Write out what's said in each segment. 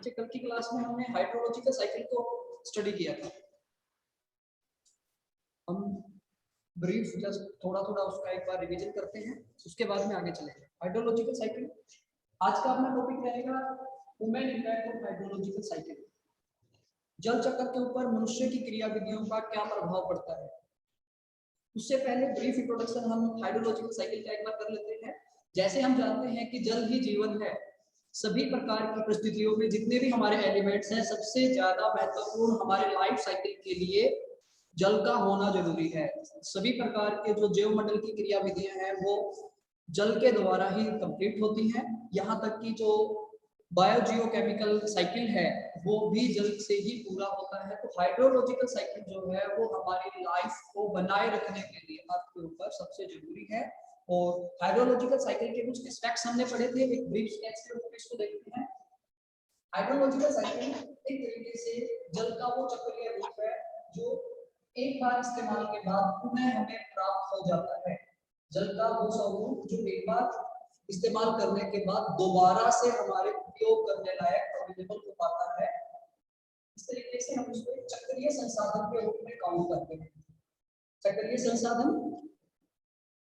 बच्चे कल की क्लास में हमने हाइड्रोलॉजिकल साइकिल को स्टडी किया था। हम ब्रीफ जस्ट थोड़ा थोड़ा उसका एक बार रिवीजन करते हैं, उसके बाद में आगे चलेंगे। हाइड्रोलॉजिकल साइकिल आज का अपना टॉपिक रहेगा, women impact of hydrological cycle. जल चक्र के ऊपर मनुष्य की क्रिया विधियों का क्या प्रभाव पड़ता है। उससे पहले ब्रीफ इंट्रोडक्शन हम हाइड्रोलॉजिकल साइकिल का एक बार कर लेते हैं। जैसे हम जानते हैं कि जल ही जीवन है, सभी प्रकार की परिस्थितियों में जितने भी हमारे एलिमेंट्स हैं, सबसे ज्यादा महत्वपूर्ण हमारे लाइफ साइकिल के लिए जल का होना जरूरी है। सभी प्रकार के जो जैव मंडल की क्रिया विधियां हैं वो जल के द्वारा ही कंप्लीट होती हैं। यहाँ तक कि जो बायोजियोकेमिकल साइकिल है वो भी जल से ही पूरा होता है। तो हाइड्रोलॉजिकल साइकिल जो है वो हमारी लाइफ को बनाए रखने के लिए आपके ऊपर सबसे जरूरी है। और हाइड्रोलॉजिकल साइकिल के कुछ एस्पेक्ट्स हमने पढ़े थे, एक ब्रीफ स्केच के रूप में इसको देखते हैं। हाइड्रोलॉजिकल साइकिल एक तरीके से जल का वो चक्रीय रूप है जो एक बार इस्तेमाल के बाद पुनः हमें प्राप्त हो जाता है। जल का वो स्वरूप जो एक बार इस्तेमाल करने के बाद दोबारा से हमारे उपयोग करने लायक अवेलेबल हो पाता है। इस तरीके से हम उसको चक्रीय संसाधन के रूप में काउंट करते हैं। चक्रीय संसाधन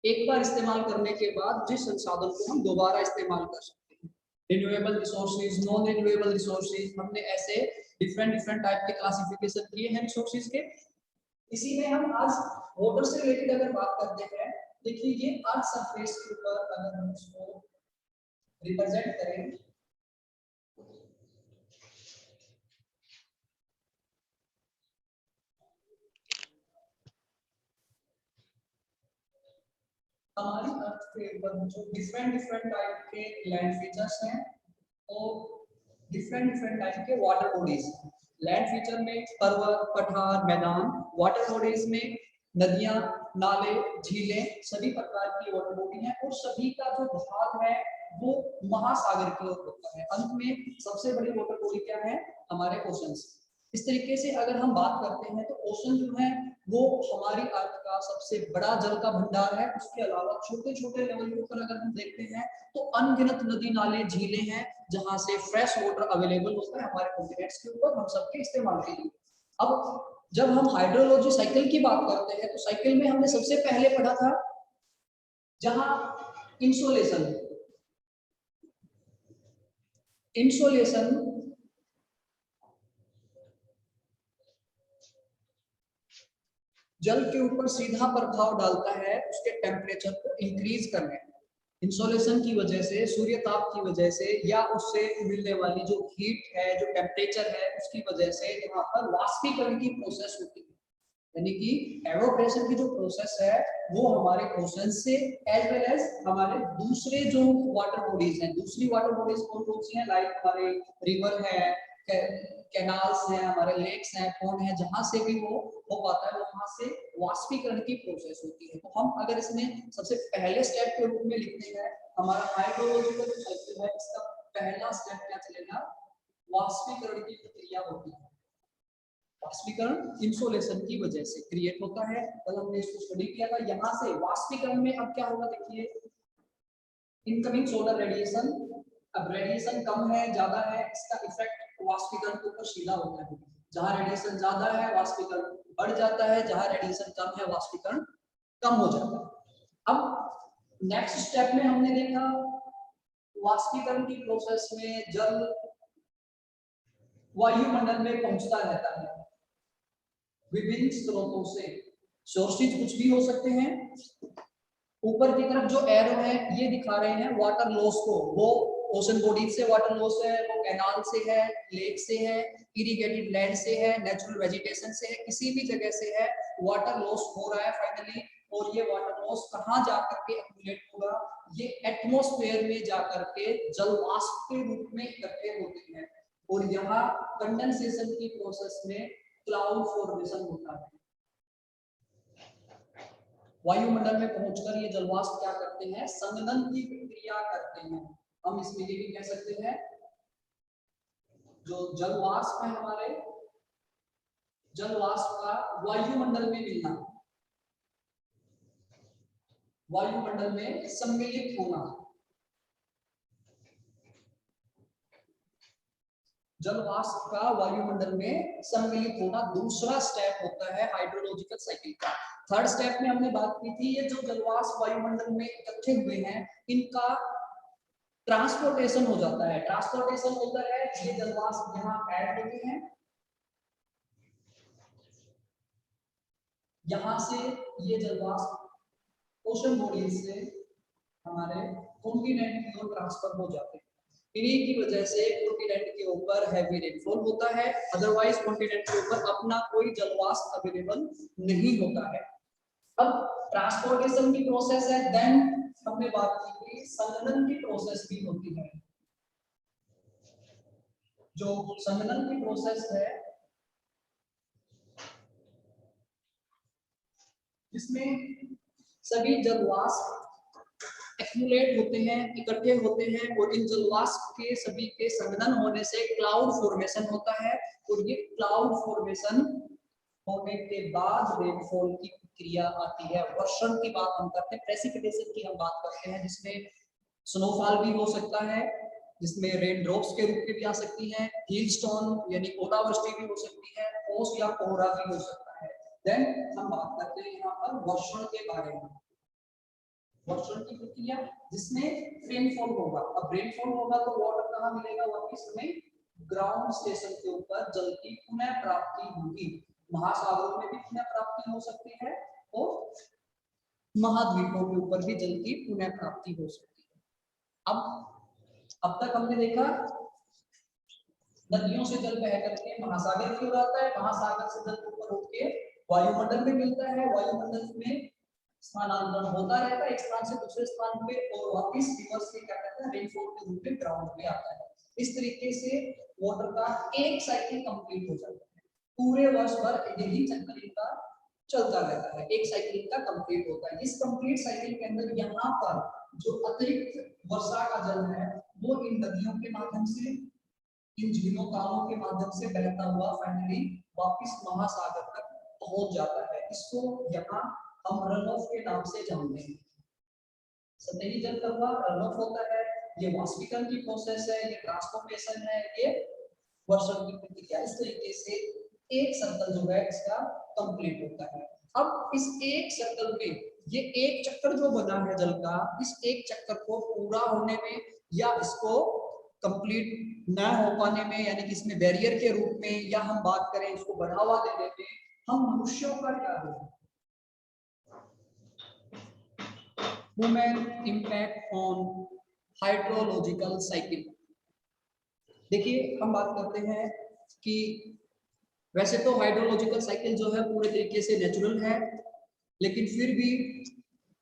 एक बार इस्तेमाल करने के बाद जिस संसाधन को हम दोबारा इस्तेमाल कर सकते हैं। Renewable resources, non renewable resources, हमने ऐसे डिफरेंट टाइप के क्लासिफिकेशन किए हैं रिसोर्सेज के। इसी में हम आज वाटर से रिलेटेड अगर बात करते हैं, देखिए ये अर्थ सरफेस के ऊपर अगर हम इसको रिप्रेजेंट करें, हमारी अर्थ के ऊपर जो डिफरेंट टाइप के लैंड फीचर्स हैं और डिफरेंट टाइप के वाटर बॉडीज। लैंड फीचर में पर्वत, पठार, मैदान। वाटर बॉडीज में नदियां, नाले, झीलें, सभी प्रकार की वाटर बॉडी हैं और सभी का जो भाग है वो महासागर की ओर होता है। अंत में सबसे बड़ी वाटर बॉडी क्या है, हमारे ओशंस। इस तरीके से अगर हम बात करते हैं तो ओशन जो है वो हमारी अर्थ का सबसे बड़ा जल का भंडार है। उसके अलावा छोटे छोटे लेवल के ऊपर अगर हम देखते हैं तो अनगिनत नदी, नाले, झीलें हैं जहां से फ्रेश वाटर अवेलेबल होता है हमारे कॉन्टिनेंट्स के ऊपर हम सबके इस्तेमाल के लिए। अब जब हम हाइड्रोलॉजी साइकिल की बात करते हैं तो साइकिल में हमने सबसे पहले पढ़ा था जहां इंसोलेशन जल के ऊपर सीधा प्रभाव डालता है उसके टेम्परेचर को इंक्रीज करने। इंसोलेशन की वजह से, सूर्य ताप की वजह से या उससे मिलने वाली जो हीट है, जो टेम्परेचर है, उसकी वजह से यहाँ पर वाष्पीकरण की प्रोसेस होती है। यानी कि एवोपरेशन की जो प्रोसेस है वो हमारे ओशन से एज वेल एज हमारे दूसरे जो वाटर बॉडीज हैं, दूसरी वाटर बॉडीज कौन कौन सी हैं, लाइक हमारे रिवर है, कैनाल्स हैं, हमारे लेक्स हैं, पॉन्ड हैं, जहां से भी वो हो पाता है वहां से वाष्पीकरण की प्रोसेस होती है। तो हम अगर इसमें सबसे पहले स्टेप के रूप में लिखते हैं हमारा हाइड्रोलॉजिकल साइकिल है, इसका पहला स्टेप क्या चलेगा, वाष्पीकरण की प्रक्रिया होती है। वाष्पीकरण इंसोलेशन की वजह से क्रिएट होता है। कल हमने इसको स्टडी किया था। यहाँ से वाष्पीकरण में अब क्या होगा, देखिए इनकमिंग सोलर रेडिएशन, अब रेडिएशन कम है, ज्यादा है, इसका इफेक्ट वाष्पीकरण के ऊपर सीधा होता है। जहां रेडिएशन ज्यादा है वाष्पीकरण बढ़ जाता है, जहां रेडिएशन कम है वाष्पीकरण कम हो जाता है। अब नेक्स्ट स्टेप में हमने देखा वाष्पीकरण की प्रोसेस में जल वायुमंडल में पहुंचता रहता है विभिन्न स्रोतों से। सोर्सेज कुछ भी हो सकते हैं। ऊपर की तरफ जो एरो है ये दिखा रहे हैं वाटर लॉस को, वो ओशन बॉडी से वाटर लॉस है, वो कैनाल से है, लेक से है, इरिगेटेड लैंड से है, नेचुरल वेजिटेशन से है, किसी भी जगह से है वाटर लॉस हो रहा है फाइनली। और ये वाटर लॉस कहाँ जाकर के एक्यूमुलेट होगा, ये एटमॉस्फेयर में जाकर के जलवाष्प के रूप में इकट्ठे होते हैं और यहाँ कंडेंसेशन की प्रोसेस में क्लाउड फॉर्मेशन होता है। वायुमंडल में पहुंचकर ये जलवाष्प क्या करते हैं, संघनन की प्रक्रिया करते हैं। हम इसमें ये भी कह सकते हैं जो जलवाष्प है हमारे, जलवाष्प का वायुमंडल में मिलना, वायुमंडल में सम्मिलित होना, जलवाष्प का वायुमंडल में सम्मिलित होना दूसरा स्टेप होता है हाइड्रोलॉजिकल साइकिल का। थर्ड स्टेप में हमने बात की थी, ये जो जलवाष्प वायुमंडल में इकट्ठे हुए हैं इनका ट्रांसपोर्टेशन हो जाता है। ट्रांसपोर्टेशन होता है, ये जलवाष्प यहाँ ऐड होते हैं, यहाँ से ये जलवाष्प ओशन बॉडी से हमारे कॉन्टिनेंट की ओर ट्रांसफर हो जाते हैं। इन्हीं की वजह से कॉन्टिनेंट के ऊपर हैवी रेनफॉल होता है, अदरवाइज कॉन्टिनेंट के ऊपर अपना कोई जलवाष्प अवेलेबल नहीं होता है। अब ट्रांसपोर्टेशन की प्रोसेस है, देन हमने बात की कि संघनन की प्रोसेस भी होती है। जो संघनन की प्रोसेस है जिसमें सभी जलवाष्प एक्यूमुलेट होते हैं, इकट्ठे होते हैं, और इन जलवाष्प के सभी के संघनन होने से क्लाउड फॉर्मेशन होता है, और ये क्लाउड फॉर्मेशन होने के बाद रेनफॉल की प्रक्रिया आती है। वर्षण की बात हम करते हैं, प्रेसिपिटेशन की हम बात करते हैं, जिसमें स्नोफॉल भी हो सकता है, जिसमें रेन ड्रॉप्स के रूप में भी आ सकती है, हील स्टोन यानी ओलावृष्टि भी हो सकती है, ओस या कोहरा भी हो सकता है। देन हम बात करते हैं यहाँ पर वर्षण के बारे में। वर्षण की प्रक्रिया जिसमें रेनफॉल होगा। अब रेनफॉल होगा तो वाटर कहाँ मिलेगा, वापस हमें ग्राउंड स्टेशन के ऊपर जल की पुनः प्राप्ति होगी। महासागरों में भी पुनः प्राप्ति हो सकती है और महाद्वीपों के ऊपर भी जल की पुनः प्राप्ति हो सकती है। अब तक हमने देखा नदियों से जल बह करके महासागर की ओर आता है, महासागर से जल ऊपर उठ के वायुमंडल में मिलता है, वायुमंडल में स्थानांतरण होता रहता है एक स्थान से दूसरे स्थान पे, और वापस रिवर्स में क्या कहते हैं रेनफॉल के रूप में ग्राउंड में आता है। इस तरीके से वाटर का एक साइकिल कंप्लीट हो जाता है। पूरे वर्ष भर यही चक्कर इनका चलता रहता है, एक साइकिल का कंप्लीट होता है। इस कंप्लीट साइकिल के अंदर यहाँ पर जो अतिरिक्त वर्षा का जल है वो इन नदियों के माध्यम से, इन झीलों तालों के माध्यम से बहता हुआ फाइनली वापस महासागर तक पहुंच जाता है। इसको यहाँ हम रन ऑफ के नाम से जानते हैं। सतही जल का रन ऑफ होता है, ये वाष्पीकरण की प्रोसेस है, ये ट्रांसफॉर्मेशन है, ये वर्षण की प्रक्रिया। इस तरीके से एक सर्कल जो है इसका कंप्लीट होता है। अब इस एक सर्कल में ये एक चक्कर जो बना है जल का, इस एक चक्कर को पूरा होने में या इसको कंप्लीट ना हो पाने में, यानी कि इसमें बैरियर के रूप में, या हम बात करें इसको बढ़ावा देने में, हम मनुष्यों का क्या है human impact on hydrological cycle. देखिए हम बात करते हैं कि वैसे तो हाइड्रोलॉजिकल साइकिल जो है पूरे तरीके से नेचुरल है, लेकिन फिर भी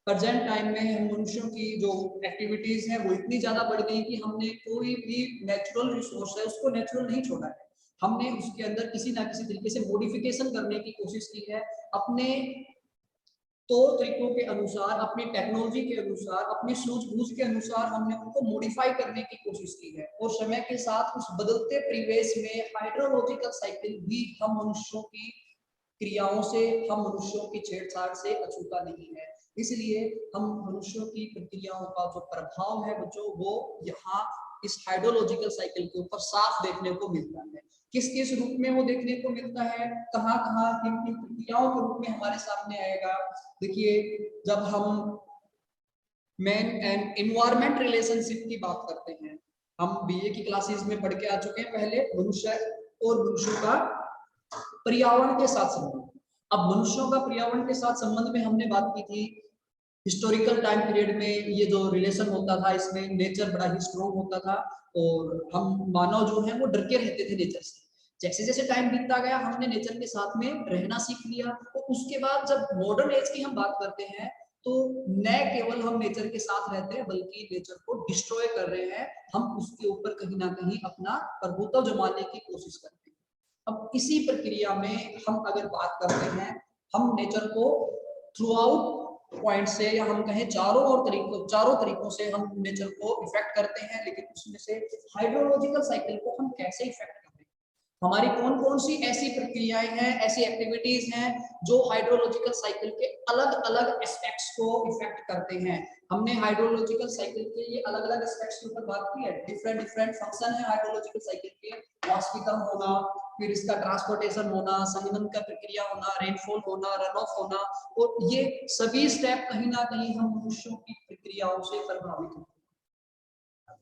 प्रेजेंट टाइम में हम मनुष्यों की जो एक्टिविटीज है वो इतनी ज्यादा बढ़ गई कि हमने कोई भी नेचुरल रिसोर्स है उसको नेचुरल नहीं छोड़ा है, हमने उसके अंदर किसी ना किसी तरीके से मॉडिफिकेशन करने की कोशिश की है। अपने तौर तरीकों के अनुसार, अपनी टेक्नोलॉजी के अनुसार, अपनी सूझबूझ के अनुसार हमने उनको मॉडिफाई करने की कोशिश की है, और समय के साथ उस बदलते परिवेश में हाइड्रोलॉजिकल साइकिल भी हम मनुष्यों की क्रियाओं से, हम मनुष्यों की छेड़छाड़ से अछूता नहीं है। इसलिए हम मनुष्यों की प्रक्रियाओं का जो प्रभाव है बच्चों वो यहाँ इस हाइड्रोलॉजिकल साइकिल के ऊपर साफ देखने को मिलता है। किस किस रूप में वो देखने को मिलता है, कहाँ कहाँ किन किन प्रक्रियाओं के रूप में हमारे सामने आएगा। देखिए जब हम मैन एंड एनवायरमेंट रिलेशनशिप की बात करते हैं, हम बीए की क्लासेस में पढ़ के आ चुके हैं पहले, मनुष्य और मनुष्यों का पर्यावरण के साथ संबंध। अब मनुष्यों का पर्यावरण के साथ संबंध में हमने बात की थी हिस्टोरिकल टाइम पीरियड में, ये जो रिलेशन होता था इसमें नेचर बड़ा ही स्ट्रॉन्ग होता था, और हम मानव जो है वो डर के रहते थे नेचर से। जैसे जैसे टाइम बीतता गया हमने नेचर के साथ में रहना सीख लिया, और उसके बाद जब मॉडर्न एज की हम बात करते हैं तो न केवल हम नेचर के साथ रहते हैं बल्कि नेचर को डिस्ट्रॉय कर रहे हैं, हम उसके ऊपर कहीं ना कहीं अपना प्रभुत्व जमाने की कोशिश करते हैं। अब इसी प्रक्रिया में हम अगर बात करते हैं, हम नेचर को थ्रू आउट पॉइंट से, या हम कहें चारों तरीकों से हम नेचर को इफेक्ट करते हैं, लेकिन उसमें से हाइड्रोलॉजिकल साइकिल को हम कैसे इफेक्ट करते हैं। हमारी कौन कौन सी ऐसी प्रक्रियाएं हैं, ऐसी एक्टिविटीज हैं जो हाइड्रोलॉजिकल साइकिल के अलग अलग एस्पेक्ट्स को इफेक्ट करते हैं। हमने हाइड्रोलॉजिकल साइकिल के ये अलग अलग एस्पेक्ट्स के ऊपर बात की है। डिफरेंट डिफरेंट फंक्शन है हाइड्रोलॉजिकल साइकिल के, वाष्पीकरण होना, फिर इसका ट्रांसपोर्टेशन होना, संघनन का प्रक्रिया होना, रेनफॉल होना, रन ऑफ होना, और ये सभी स्टेप कहीं ना कहीं हम मनुष्यों की प्रक्रियाओं से प्रभावित होते हैं।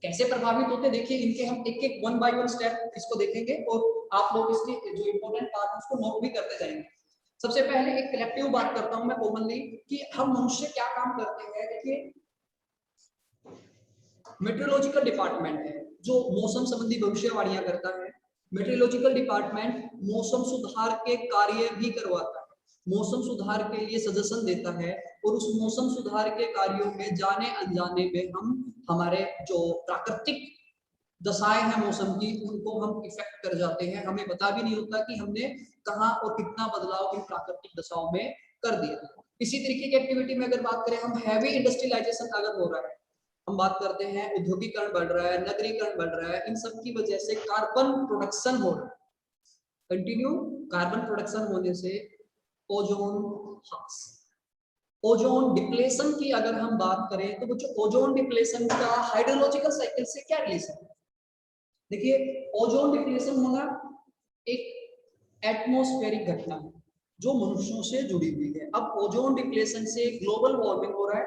कैसे प्रभावित होते हैं देखिए, इनके हम एक एक वन बाय वन स्टेप इसको देखेंगे और आप लोग इसके जो इंपॉर्टेंट पार्ट है उसको नोट भी करते जाएंगे। सबसे पहले एक कलेक्टिव बात करता हूं मैं कॉमनली कि हम मनुष्य क्या काम करते हैं। देखिए, मेट्रोलॉजिकल डिपार्टमेंट है जो मौसम संबंधी भविष्यवाणियां करता है। मेट्रोलॉजिकल डिपार्टमेंट मौसम सुधार के कार्य भी करवाता है, मौसम सुधार के लिए सजेशन देता है, और उस मौसम सुधार के कार्यों में जाने अनजाने में हम हमारे जो प्राकृतिक दशाएं हैं मौसम की उनको हम इफेक्ट कर जाते हैं। हमें पता भी नहीं होता कि हमने कहाँ और कितना बदलाव इन प्राकृतिक दशाओं में कर दिया। इसी तरीके की एक्टिविटी में अगर बात करें, हम हैवी इंडस्ट्रियलाइजेशन अगर हो रहा है, हम बात करते हैं औद्योगिकरण बढ़ रहा है, नगरीकरण बढ़ रहा है, इन सब की वजह से कार्बन प्रोडक्शन हो रहा है। कंटिन्यू कार्बन प्रोडक्शन होने से ओजोन ह्रास, ओजोन डिप्लेशन की अगर हम बात करें तो वो जो ओजोन डिप्लेशन का हाइड्रोलॉजिकल साइकिल से क्या रिलेशन है। देखिए, ओजोन डिप्लेशन होना एक एटमॉस्फेरिक घटना है जो मनुष्यों से जुड़ी हुई है। अब ओजोन डिप्लेशन से ग्लोबल वार्मिंग हो रहा है,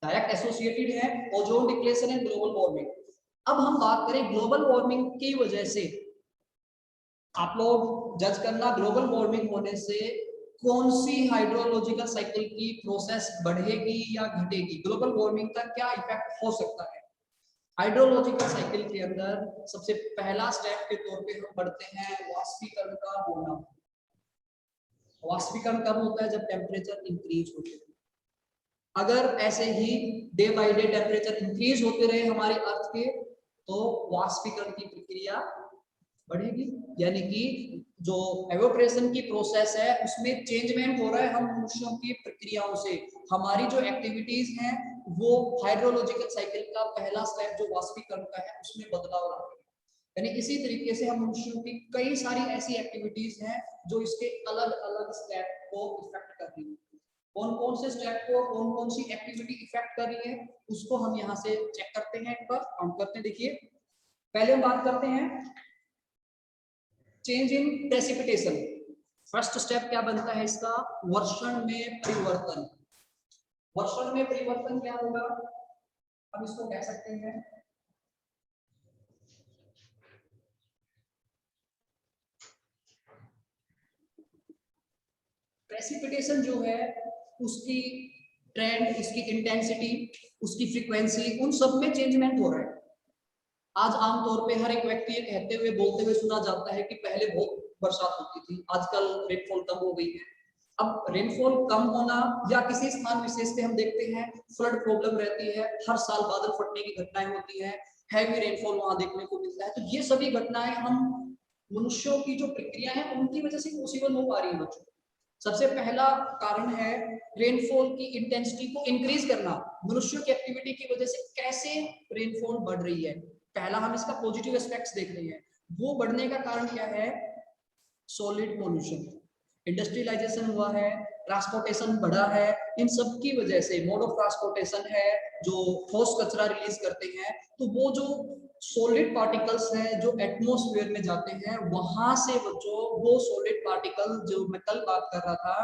डायरेक्ट एसोसिएटेड है ozone depletion and global warming. अब हम बात करें ग्लोबल वार्मिंग की वजह से, आप लोग जज करना ग्लोबल वार्मिंग होने से कौन सी हाइड्रोलॉजिकल साइकिल की प्रोसेस बढ़ेगी या घटेगी, ग्लोबल वार्मिंग का क्या इफेक्ट हो सकता है। हाइड्रोलॉजिकल साइकिल के अंदर सबसे पहला स्टेप के तौर पे हम पढ़ते हैं वाष्पीकरण का होना। वाष्पीकरण कब होता है? जब टेम्परेचर इंक्रीज होते हैं। अगर ऐसे ही day by day temperature increase होते रहे हमारी अर्थ के, तो वाष्पीकरण की प्रक्रिया बढ़ेगी, यानी कि जो एवोपरेशन की प्रोसेस है उसमें चेंजमेंट हो रहा है हम मनुष्यों की प्रक्रियाओं से। हमारी जो एक्टिविटीज हैं वो हाइड्रोलॉजिकल साइकिल का पहला स्टेप जो वाष्पीकरण का है उसमें बदलाव ला रही है। यानी इसी तरीके से हम मनुष्यों की कई सारी ऐसी एक्टिविटीज हैं जो इसके अलग अलग स्टेप को इफेक्ट कर रही है। कौन कौन से स्टेप को, कौन कौन सी एक्टिविटी इफेक्ट कर रही है उसको हम यहाँ से चेक करते हैं, एक बार काउंट करते हैं। देखिए, पहले हम बात करते हैं change in precipitation. First step क्या बनता है इसका? वर्षण में परिवर्तन। वर्षण में परिवर्तन क्या होगा? हम इसको कह सकते हैं प्रेसिपिटेशन जो है उसकी ट्रेंड, उसकी इंटेंसिटी, उसकी फ्रीक्वेंसी, उन सब में चेंजमेंट हो रहा है। आज आमतौर पे हर एक व्यक्ति ये कहते हुए बोलते हुए सुना जाता है कि पहले बहुत बरसात होती थी, आजकल रेनफॉल कम हो गई है। अब रेनफॉल कम होना या किसी स्थान विशेष पे हम देखते हैं फ्लड प्रॉब्लम रहती है, हर साल बादल फटने की घटनाएं होती है, हैवी रेनफॉल वहां देखने को मिलता है। तो ये सभी घटनाएं हम मनुष्यों की जो प्रक्रिया है उनकी वजह से पॉसिबल हो पा रही है बच्चों। सबसे पहला कारण है रेनफॉल की इंटेंसिटी को इंक्रीज करना। मनुष्यों की एक्टिविटी की वजह से कैसे रेनफॉल बढ़ रही है, पहला हम इसका पॉजिटिव एस्पेक्ट्स देख रहे हैं। वो बढ़ने का कारण क्या है? सॉलिड पोल्यूशन, इंडस्ट्रियलाइजेशन हुआ है, ट्रांसपोर्टेशन बढ़ा है, इन सब की वजह से मोड ऑफ ट्रांसपोर्टेशन है जो ठोस कचरा रिलीज करते हैं, तो वो जो सॉलिड पार्टिकल्स हैं जो एटमॉस्फेयर में जाते हैं वहां से बच्चों वो सॉलिड पार्टिकल जो मैं कल बात कर रहा था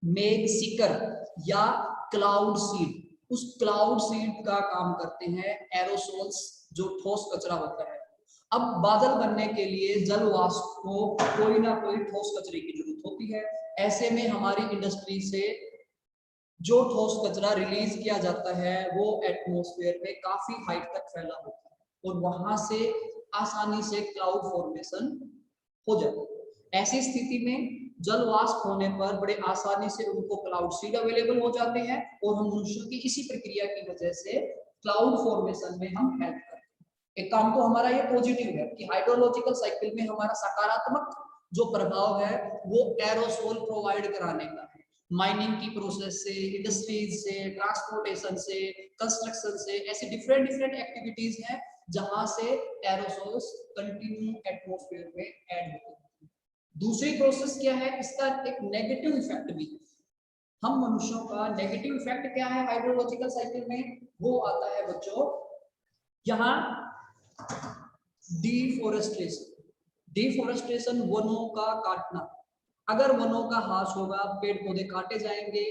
मेघ सीकर या क्लाउड सीड, उस क्लाउड सीड का काम करते हैं एरोसोल्स जो ठोस कचरा होता है। अब बादल बनने के लिए जल वाष्प को कोई ना कोई ठोस कचरे की जरूरत होती है। ऐसे में हमारी इंडस्ट्री से जो ठोस कचरा रिलीज किया जाता है वो एटमॉस्फेयर में काफी हाइट तक फैला होता है और वहां से आसानी से क्लाउड फॉर्मेशन हो जाता है। ऐसी स्थिति में जल वाष्प होने पर बड़े आसानी से उनको क्लाउड सीड अवेलेबल हो जाते हैं और हम मनुष्यों की इसी प्रक्रिया की वजह से क्लाउड फॉर्मेशन में हम हेल्प करते हैं। एक काम तो हमारा ये पॉजिटिव है कि हाइड्रोलॉजिकल साइकिल में हमारा सकारात्मक जो प्रभाव है वो एरोसोल प्रोवाइड कराने का है। माइनिंग की प्रोसेस से, इंडस्ट्रीज से, ट्रांसपोर्टेशन से, कंस्ट्रक्शन से, ऐसे डिफरेंट डिफरेंट एक्टिविटीज हैं जहां से एरोसोल्स कंटिन्यू एटमॉस्फेयर में ऐड होते हैं। दूसरी प्रोसेस क्या है, इसका एक नेगेटिव इफेक्ट भी है। हम मनुष्यों का नेगेटिव इफेक्ट क्या है हाइड्रोलॉजिकल साइकिल में, वो आता है बच्चों यहाँ डिफोरेस्टेशन। डिफोरेस्टेशन वनों का काटना। अगर वनों का ह्रास होगा, पेड़ पौधे काटे जाएंगे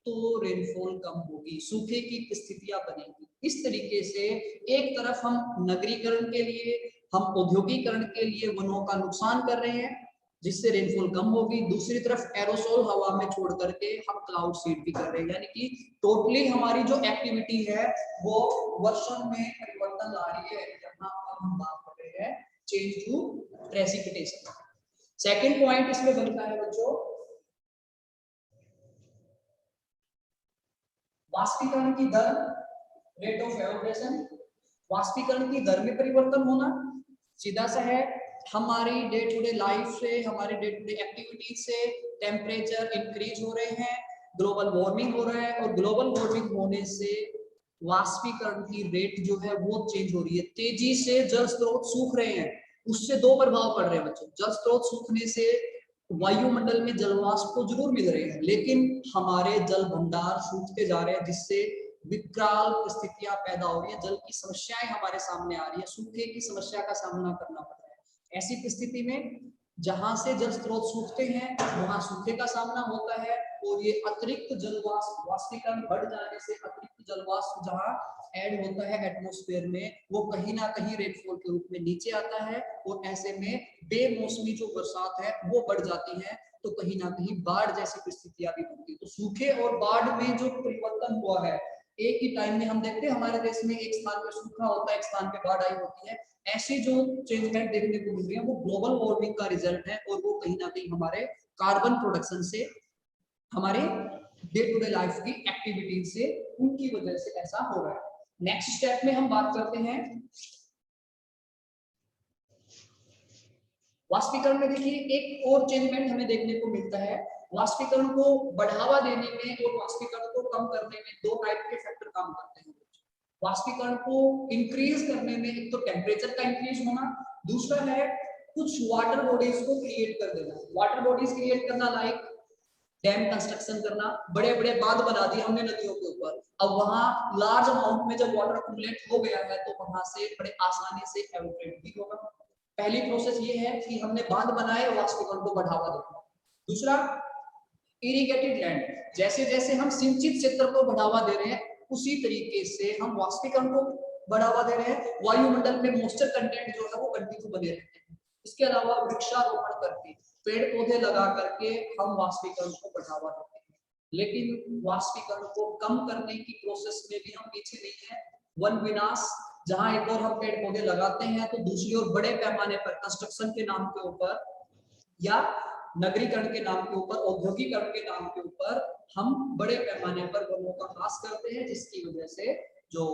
तो रेनफॉल कम होगी, सूखे की स्थितियां बनेगी। इस तरीके से एक तरफ हम नगरीकरण के लिए, हम औद्योगिकरण के लिए वनों का नुकसान कर रहे हैं जिससे रेनफॉल कम होगी, दूसरी तरफ एरोसोल हवा में छोड़ करके हम क्लाउड सीड भी कर रहे हैं। यानी कि टोटली हमारी जो एक्टिविटी है वो वर्षन में परिवर्तन ला रही है। यहाँ पर हम बात कर रहे हैं change to precipitation. Second point इसमें बनता है बच्चों वाष्पीकरण की दर, रेट ऑफ एवोपरेशन। वाष्पीकरण की दर में परिवर्तन होना सीधा सा है, हमारी डे टू डे लाइफ से, हमारे डे टू डे एक्टिविटीज से टेम्परेचर इंक्रीज हो रहे हैं, ग्लोबल वार्मिंग हो रहा है, और ग्लोबल वार्मिंग होने से वाष्पीकरण की रेट जो है वो चेंज हो रही है। तेजी से जल स्रोत सूख रहे हैं, उससे दो प्रभाव पड़ रहे हैं बच्चों। जल स्रोत सूखने से वायुमंडल में जलवाष्प तो जरूर मिल रहे हैं, लेकिन हमारे जल भंडार सूखते जा रहे हैं जिससे विकराल स्थितियां पैदा हो रही है, जल की समस्याएं हमारे सामने आ रही है, सूखे की समस्या का सामना करना पड़ रहा है। ऐसी स्थिति में जहां से जल स्रोत सूखते हैं वहां सूखे का सामना होता है, और ये अतिरिक्त जलवाष्प, वाष्पीकरण बढ़ जाने से अतिरिक्त जलवाष्प जहां ऐड होता है एटमॉस्फेयर में, वो कहीं ना कहीं रेनफॉल के रूप में नीचे आता है, और ऐसे में बेमौसमी जो बरसात है वो बढ़ जाती है, तो कहीं ना कहीं बाढ़ जैसी स्थितियां भी बनती है। तो सूखे और बाढ़ में जो परिवर्तन हुआ है, एक ही टाइम में हम देखते हैं हमारे देश में एक स्थान पे सूखा होता है, एक स्थान पे बाढ़ आई होती है। ऐसी जो चेंजमेंट देखने को मिल रही है वो ग्लोबल वार्मिंग का रिजल्ट है, और वो कहीं ना कहीं हमारे कार्बन प्रोडक्शन से, हमारे डे टू डे लाइफ की एक्टिविटीज से, उनकी वजह से ऐसा हो रहा है। नेक्स्ट स्टेप में हम बात करते हैं वाष्पीकरण में। देखिए एक और चेंजमेंट हमें देखने को मिलता है, वाष्पीकरण को बढ़ावा देने में और वाष्पीकरण को कम करने में दो टाइप के फैक्टर काम करते हैं। वाष्पीकरण को इंक्रीज करने में एक तो टेम्परेचर का इंक्रीज होना, दूसरा है कुछ वाटर बॉडीज को क्रिएट कर देना। वाटर बॉडीज क्रिएट करना लाइक डैम कंस्ट्रक्शन करना, बड़े बड़े बांध बना दिए हमने नदियों के ऊपर, अब वहां लार्ज अमाउंट में जब वाटर अक्यूमुलेट हो गया है तो वहां से बड़े आसानी से एवोपरेट भी होगा। पहली प्रोसेस ये है कि हमने बांध बनाए, वाष्पीकरण को बढ़ावा देना। दूसरा इरिगेटेड लैंड, जैसे जैसे हम सिंचित क्षेत्र को बढ़ावा दे रहे हैं उसी तरीके से हम वाष्पीकरण को बढ़ावा दे रहे हैं, वायुमंडल में मॉइस्चर कंटेंट जो है वो कंटिन्यू बने रहते हैं। इसके अलावा वृक्षारोपण करके, पेड़ पौधे लगा करके हम वाष्पीकरण को बढ़ावा देते हैं। लेकिन वाष्पीकरण को कम करने की प्रोसेस में भी हम पीछे नहीं है। वन विनाश, जहां एक और हम पेड़ पौधे लगाते हैं तो दूसरी ओर बड़े पैमाने पर कंस्ट्रक्शन के नाम के ऊपर या नगरीकरण के नाम के ऊपर, औद्योगिकरण के नाम के ऊपर हम बड़े पैमाने पर वनों का ह्रास करते हैं, जिसकी वजह से जो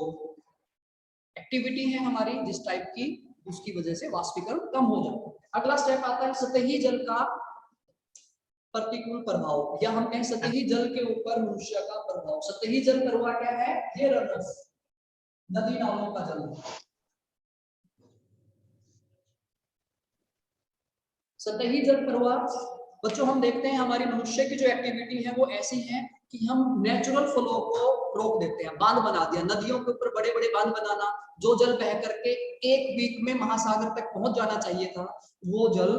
एक्टिविटी है हमारी जिस टाइप की, उसकी वजह से वाष्पीकरण कम हो जाता है। अगला स्टेप आता है सतही जल का प्रतिकूल प्रभाव, या हम कहें सतही जल के ऊपर मनुष्य का प्रभाव। सतही जल प्रवाह क्या है, ये रनऑफ, नदी नालों का जल। सतही जल प्रवाह बच्चों हम देखते हैं हमारी मनुष्य की जो एक्टिविटी है वो ऐसी है कि हम नेचुरल फ्लो को रोक देते हैं। बांध बना दिया, नदियों के ऊपर बड़े बड़े बांध बनाना, जो जल बह करके एक वीक में महासागर तक पहुंच जाना चाहिए था, वो जल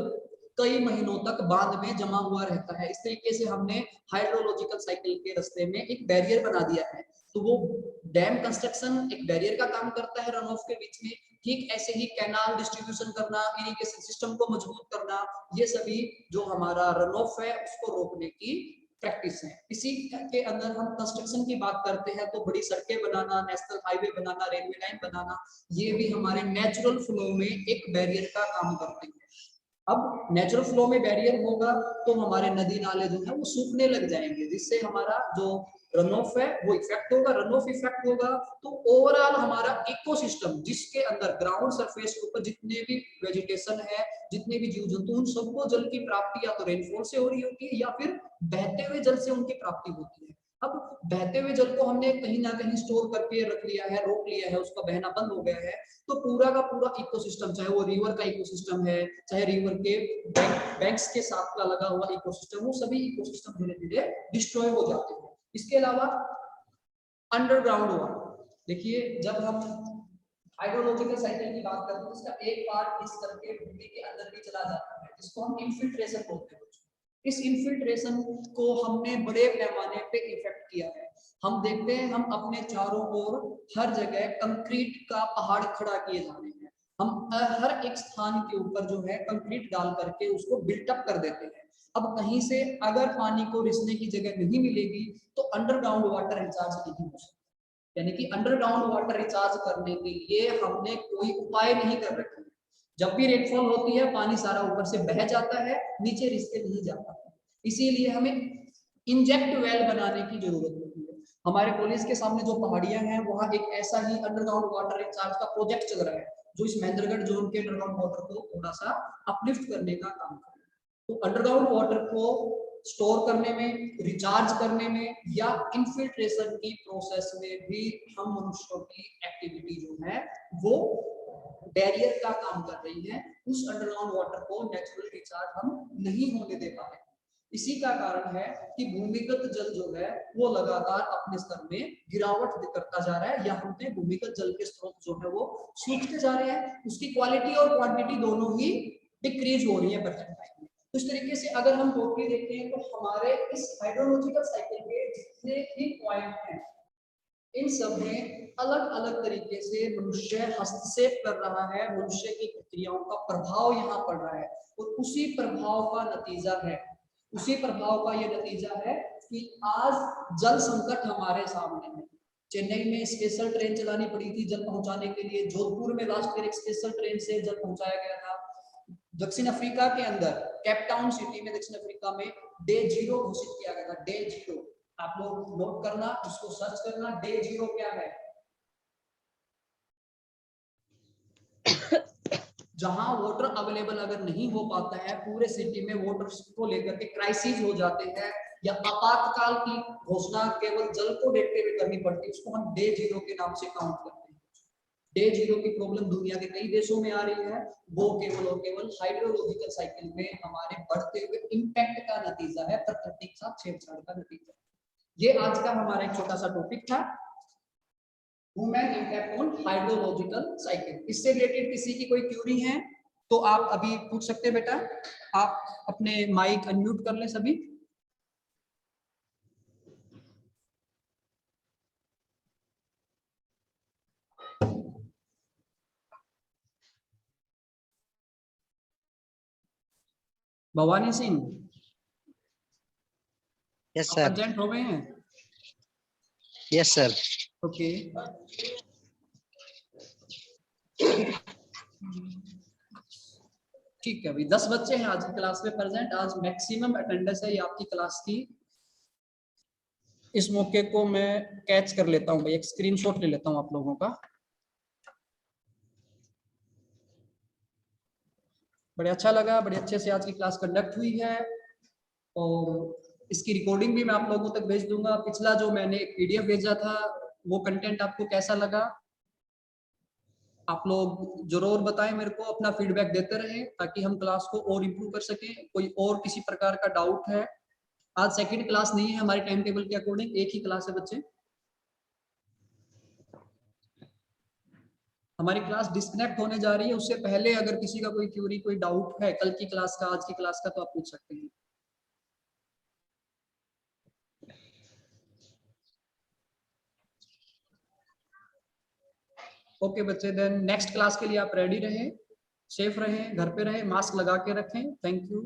कई महीनों तक बांध में जमा हुआ रहता है। इस तरीके से हमने हाइड्रोलॉजिकल साइकिल के रास्ते में एक बैरियर बना दिया है। तो वो डैम कंस्ट्रक्शन एक बैरियर का काम करता है रन ऑफ के बीच में। ठीक ऐसे ही कैनाल डिस्ट्रीब्यूशन करना, इरिगेशन सिस्टम को मजबूत करना, ये सभी जो हमारा रन ऑफ है उसको रोकने की प्रैक्टिस है। इसी के अंदर हम कंस्ट्रक्शन की बात करते हैं तो बड़ी सड़कें बनाना, नेशनल हाईवे बनाना, रेलवे लाइन बनाना, ये भी हमारे नेचुरल फ्लो में एक बैरियर का काम करते हैं। अब नेचुरल फ्लो में बैरियर होगा तो हमारे नदी नाले जो है वो सूखने लग जाएंगे, जिससे हमारा जो रन ऑफ है वो इफेक्ट होगा। रन ऑफ इफेक्ट होगा तो ओवरऑल हमारा इकोसिस्टम, जिसके अंदर ग्राउंड सरफेस के ऊपर जितने भी वेजिटेशन है, जितने भी जीव जंतु, उन सबको जल की प्राप्ति या तो रेनफॉल से हो रही होती है या फिर बहते हुए जल से उनकी प्राप्ति होती है। अब बहते हुए जल को हमने कहीं ना कहीं स्टोर करके रख लिया है, रोक लिया है, उसका बहना बंद हो गया है, तो पूरा का पूरा इकोसिस्टम, चाहे वो रिवर का इकोसिस्टम है, चाहे रिवर के बैंक्स के साथ का लगा हुआ इकोसिस्टम, वो सभी इकोसिस्टम धीरे धीरे डिस्ट्रॉय हो जाते हैं। इसके अलावा अंडरग्राउंड वाटर, देखिए जब हम हाइड्रोलॉजिकल साइकिल की बात करते हैं तो इसका एक पार्ट इस करके भूमि के अंदर भी चला जाता है, जिसको हम इन्फिल्ट्रेशन बोलते हैं। इस इन्फिल्ट्रेशन को हमने बड़े पैमाने पे इफेक्ट किया है। हम देखते हैं हम अपने चारों ओर हर जगह कंक्रीट का पहाड़ खड़ा किए जा रहे हैं। हम हर एक स्थान के ऊपर जो है कंक्रीट डाल करके उसको बिल्टअप कर देते हैं। अब कहीं से अगर पानी को रिसने की जगह नहीं मिलेगी तो अंडरग्राउंड वाटर रिचार्ज नहीं हो सकता। यानी कि अंडरग्राउंड वाटर रिचार्ज करने के लिए हमने कोई उपाय नहीं कर रखे। जब भी रेनफॉल होती है पानी सारा ऊपर से बह जाता है, नीचे रिसके नहीं जाता। इसीलिए हमें इंजेक्ट वेल बनाने की जरूरत होती है। हमारे कॉलेज के सामने जो पहाड़ियां हैं वहां एक ऐसा ही अंडरग्राउंड वाटर रिचार्ज का प्रोजेक्ट चल रहा है, जो इस महेंद्रगढ़ जोन के अंडरग्राउंड वाटर को थोड़ा सा अपलिफ्ट करने का काम कर रहा है। तो अंडरग्राउंड वाटर को स्टोर करने में, रिचार्ज करने में या इन्फिल्ट्रेशन की प्रोसेस में भी हम मनुष्यों की एक्टिविटी जो है वो बैरियर का काम कर रही है। उस अंडरग्राउंड वाटर को नेचुरल रिचार्ज हम नहीं होने दे पा रहे। इसी का कारण है कि भूमिगत जल जो है वो लगातार अपने स्तर में गिरावट करता जा रहा है, या हमने भूमिगत जल के स्रोत जो है वो सूखते जा रहे हैं। उसकी क्वालिटी और क्वांटिटी दोनों ही डिक्रीज हो रही है प्रेजेंट टाइम में। तो इस तरीके से अगर हम टोटली देखते हैं तो हमारे इस हाइड्रोलॉजिकल साइकिल के जितने भी पॉइंट हैं इन सब में अलग अलग तरीके से मनुष्य हस्तक्षेप कर रहा है, मनुष्य की प्रक्रियाओं का प्रभाव यहाँ पड़ रहा है। और उसी प्रभाव का नतीजा है, उसी प्रभाव का ये नतीजा है कि आज जल संकट हमारे सामने है। चेन्नई में स्पेशल ट्रेन चलानी पड़ी थी जल पहुंचाने के लिए, जोधपुर में लास्ट ईयर एक स्पेशल ट्रेन से जल पहुंचाया गया था। दक्षिण अफ्रीका के अंदर केप टाउन सिटी में दक्षिण अफ्रीका में डे 0 घोषित किया गया था। डे 0 आप लोग नोट करना, इसको सर्च करना, डे 0 क्या है। जहां वाटर अवेलेबल अगर नहीं हो पाता है, पूरे सिटी में वाटर को लेकर के क्राइसिस हो जाते हैं या आपातकाल की घोषणा केवल जल को देखते हुए करनी पड़ती है, उसको हम डे 0 के नाम से काउंट करते हैं। डे 0 की प्रॉब्लम दुनिया के कई देशों में आ रही है, वो केवल और केवल हाइड्रोलॉजिकल साइकिल में हमारे बढ़ते हुए इंपैक्ट का नतीजा है, प्रकृति के साथ छेड़छाड़ का नतीजा। ये आज का हमारा एक छोटा सा टॉपिक था, human impact on hydrological cycle. इससे रिलेटेड किसी की कोई क्यूरी है तो आप अभी पूछ सकते हैं बेटा। आप अपने माइक अनम्यूट कर लें सभी। Bhavani Singh, yes sir. Present हो गए हैं? Yes sir. ओके, ठीक है। अभी 10 बच्चे हैं आज की क्लास में प्रेजेंट, आज मैक्सिमम अटेंडेंस है ये आपकी क्लास की। इस मौके को मैं कैच कर लेता हूँ भाई, एक स्क्रीनशॉट ले लेता हूँ आप लोगों का। बड़े अच्छा लगा, बड़े अच्छे से आज की क्लास कंडक्ट हुई है और इसकी रिकॉर्डिंग भी मैं आप लोगों तक भेज दूंगा। पिछला जो मैंने एक पीडीएफ भेजा था वो कंटेंट आपको कैसा लगा, आप लोग जरूर बताएं मेरे को, अपना फीडबैक देते रहें ताकि हम क्लास को और इम्प्रूव कर सकें। कोई और किसी प्रकार का डाउट है? आज सेकंड क्लास नहीं है हमारे टाइम टेबल के अकॉर्डिंग, एक ही क्लास है बच्चे। हमारी क्लास डिस्कनेक्ट होने जा रही है, उससे पहले अगर किसी का कोई क्यूरी, कोई डाउट है कल की क्लास का, आज की क्लास का, तो आप पूछ सकते हैं। ओके बच्चे, देन नेक्स्ट क्लास के लिए आप रेडी रहें, सेफ रहें, घर पे रहें, मास्क लगा के रखें। Thank you.